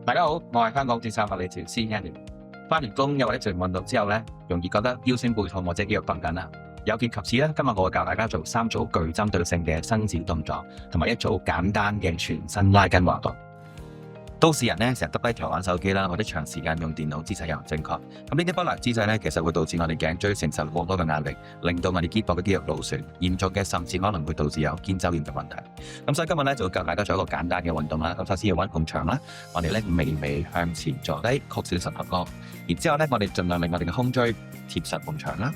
大家好，我係香港註冊物理治療師 Andy。翻完工又或者做完運動之後咧，容易覺得腰酸背痛或者肌肉繃緊啦。有見及此咧，今日我會教大家做3組具針對性嘅伸展動作，同埋1組簡單嘅全身拉筋運動。都市人咧成日耷低頭玩手機啦，或者長時間用電腦，姿勢又唔正確。咁呢啲不良姿勢咧，其實會導致我哋頸椎承受過多嘅壓力，令到我哋肩膊嘅肌肉勞損，嚴重嘅甚至可能會導致有肩周炎嘅問題。咁所以今日咧就會教大家做一個簡單嘅運動啦。咁首先要揾埲牆啦，我哋咧微微向前坐低，曲小十合歌。然之後咧，我哋盡量令我哋嘅胸椎貼實埲牆啦。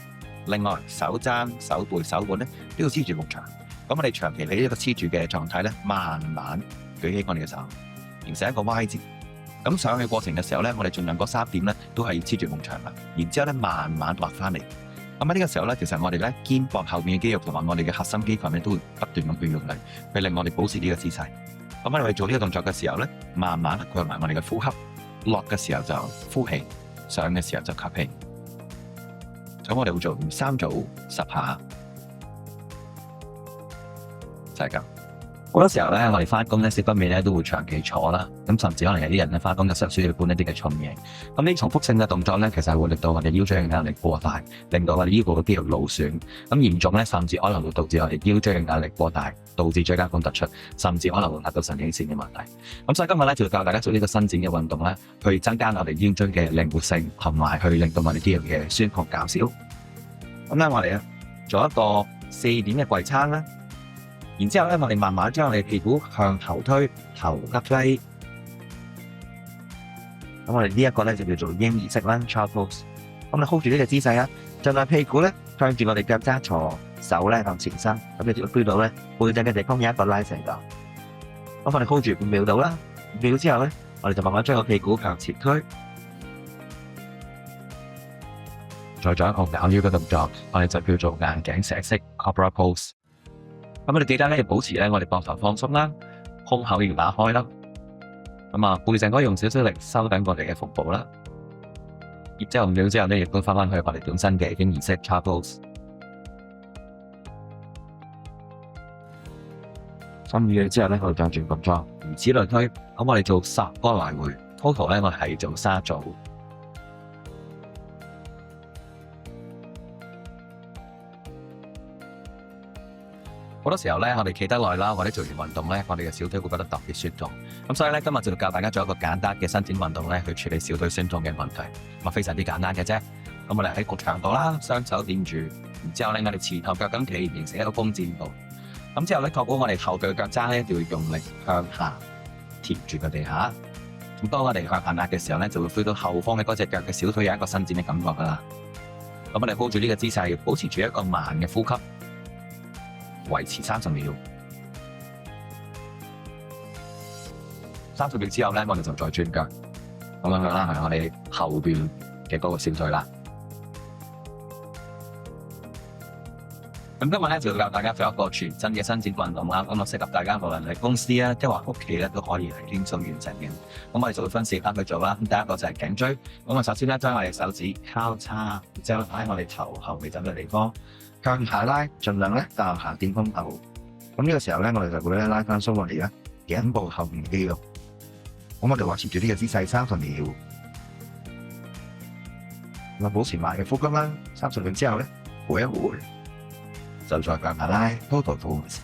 另外手踭、手背、手腕咧都要黐住埲牆。咁我哋長期喺呢個黐住嘅狀態咧，慢慢舉起我哋嘅手，形成一個 Y 字。咁上去過程嘅時候咧，我哋盡量嗰3點咧都係要黐住埲牆啦。然之後咧，慢慢滑翻嚟。咁喺呢個時候咧，其實我哋咧肩膊後面嘅肌肉同埋我哋嘅核心肌群咧都會不斷咁去用力，去令我哋保持呢個姿勢。咁我哋做呢個動作嘅時候咧，慢慢配合埋我哋嘅呼吸，落嘅時候就呼氣，上嘅時候就吸氣。咁我哋會做3組10下，就係咁。好多時候咧，我哋翻工咧，少不免咧都會長期坐啦。咁甚至可能有啲人咧翻工嘅時候需要搬一啲嘅重嘢。咁呢重複性嘅動作咧，其實係會令到我哋腰椎嘅壓力過大，令到我哋腰部嘅肌肉勞損。咁嚴重咧，甚至可能會導致我哋腰椎嘅壓力過大，導致椎間盤突出，甚至可能會壓到神經線嘅問題。咁所以今日咧就教大家做呢個伸展嘅運動咧，去增加我哋腰椎嘅靈活性，同埋去令到我哋肌肉嘅酸痛減少。咁咧我哋咧做一個4點嘅跪撐啦。然之後咧，我哋慢慢將我哋屁股向後推，頭耷低。咁我哋呢一個咧就叫做嬰兒式啦 ，child pose。咁你 hold 住呢個姿勢啊，盡量屁股咧向住我哋腳踭坐，手咧向前伸。咁你只要 feel 到咧背脊嘅地方有一個拉成㗎。咁我哋 hold 住5秒到啦，5秒之後咧，我哋就慢慢將個屁股向前推。再做一個咬腰嘅動作，我哋就叫做硬頸石式 cobra pose。咁我哋記得咧要保持咧我哋膊頭放鬆啦，胸口要打開啦。咁啊，背脊可以用少少力收緊我哋嘅腹部啦。然之後5秒之後咧，亦都翻去我哋本身嘅嬰兒式 child pose。3秒之後咧，我哋再轉動作，如此類推。咁我哋做10個來回 ，total 咧我係做3組。好多時候咧，我哋企得耐啦，或者做完運動咧，我哋嘅小腿會覺得特別酸痛。咁所以咧，今日就教大家做一個簡單嘅伸展運動咧，去處理小腿酸痛嘅問題。咁非常之簡單嘅啫。咁我哋喺個牆度啦，雙手掂住，然之後咧，我哋前後腳咁企，形成一個弓箭步。咁之後咧，確保我哋後腳腳踭咧，就會用力向下貼住個地下。咁當我哋向下壓嘅時候咧，就會 feel 到後方嘅嗰隻腳嘅小腿有一個伸展嘅感覺噶啦。咁我哋 hold 住呢個姿勢，保持住一個慢嘅呼吸。維持30秒，30秒之後咧，我哋就再轉腳，咁樣啦，係我哋後邊嘅嗰個小腿啦。咁今日咧就教大家做一個全身嘅伸展運動啦，咁啊適合大家無論係公司啊，即係話屋企咧都可以係輕鬆完成嘅。咁我哋就會分4 part 去做啦。咁第一個就係頸椎，咁我首先咧將我哋手指交叉，之後喺我哋頭後尾枕嘅地方。向下拉，盡量咧向下墊胸口。咁呢個時候咧，我哋就會咧拉翻鬆我哋咧頸部後面嘅肌肉。咁我哋維持住呢個姿勢30秒。咁保持慢嘅呼吸啦。30秒之後咧，回一回，就再向下拉 total pose。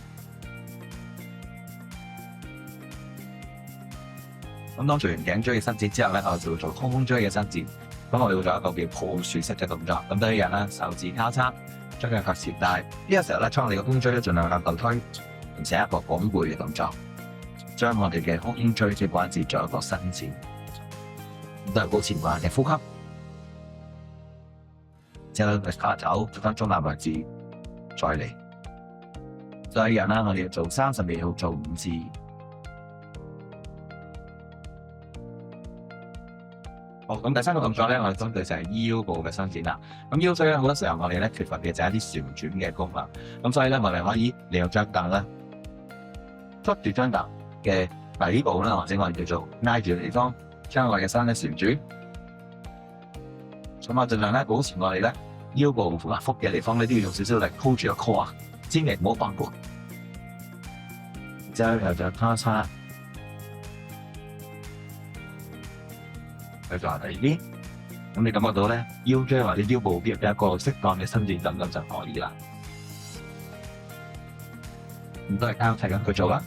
咁當做完頸椎嘅伸展之後咧，我哋就會做胸椎嘅伸展。咁我哋會做一個叫抱樹式嘅動作。咁第一樣啦，手指交叉。將佢向前帶，呢個時候咧，將我哋嘅胸椎咧盡量向後推，形成一個拱背嘅動作，將我哋嘅胸椎嘅關節做一個伸展，都係保持慢嘅呼吸。之後咧，下走做翻中立位置，再嚟。再一樣啦，我哋要做30秒，做5次。好，咁第3個動作咧，我哋針對就係腰部嘅伸展啦。咁腰椎咧，好多時候我哋咧缺乏嘅就係一啲旋轉嘅功能。咁所以咧，我哋可以利用張凳啦，捉住張凳嘅底部啦，或者我哋叫做挨住嘅地方，將我哋嘅身咧旋轉。咁我盡量咧保持我哋咧腰部同埋腹嘅地方咧都要用少少力 hold 住個 core， 千祈唔好放過。之後又就交叉。佢就話第二啲，咁你感覺到咧腰椎或者腰部有一個適當嘅伸展動作就可以啦。咁都係交替咁去做啦。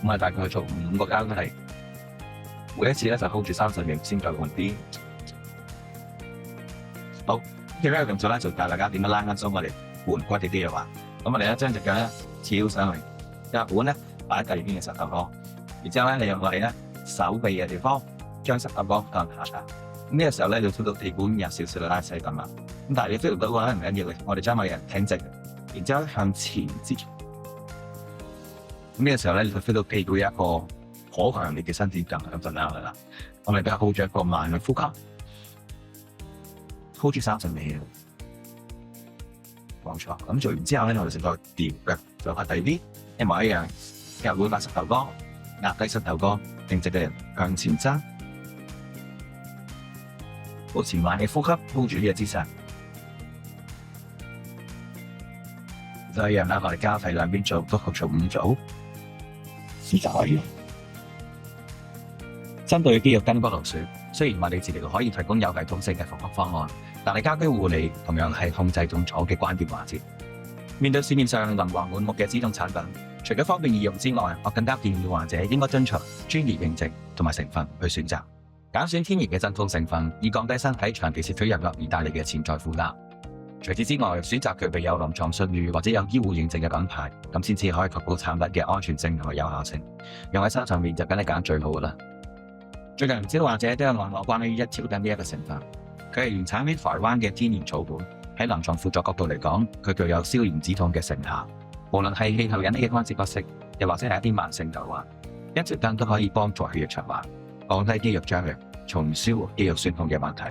咁大概做5個交替，每一次咧就 hold 住30秒先再換啲。好，跟住呢個動作咧就教大家點樣拉筋鬆我哋盤骨啲肌肉啊。咁我哋咧將隻腳咧翹上去，腳腕咧擺喺第二邊嘅膝頭哥，然之後咧你用我哋咧手臂嘅地方將膝頭哥向下插。咁呢個時候咧你 feel 到地板有少少拉細咁啊。咁但係你 feel 唔到嘅話唔緊要嘅，我哋將我哋人挺直，然之後向前接。咁呢個時候咧你就 feel 到屁股有一個好強烈嘅伸展感，咁就啱啦。我哋而家 hold 住一個慢嘅呼吸 ，hold 住30秒。冇錯，咁做完之後咧，我哋成個調腳就係第二啲一模一樣，腳腕把膝頭哥壓低膝頭哥，挺直嘅人向前揸，保持慢嘅呼吸 ，hold 住呢個姿勢。就一樣啦，我哋交替兩邊做，都合做5組，試就可以。針對肌肉筋骨勞損，雖然物理治療可以提供有系統性嘅復合方案，但係家居護理同樣係控制痛楚嘅關鍵環節。面對市面上琳琅滿目嘅止痛產品，除咗方便易用之外，我更加建議患者應該遵循專業認證同埋成分去選擇，揀選天然嘅鎮痛成分，以降低身體長期攝取藥物而帶嚟嘅潛在負擔。除此之外，選擇具備有臨床信譽或者有醫護認證嘅品牌，咁先至可以確保產品嘅安全性同埋有效性。用喺身上面就梗係揀最好噶啦。最近唔少患者都有問我關於一條筋呢一個成分，佢係原產於台灣嘅天然草本，喺臨床輔助角度嚟講，佢具有消炎止痛嘅成效。無論係氣候引起嘅關節不適，又或者係一啲慢性疾患，一條筋都可以幫助血液循環，降低肌肉張力，從而舒緩肌肉酸痛嘅問題。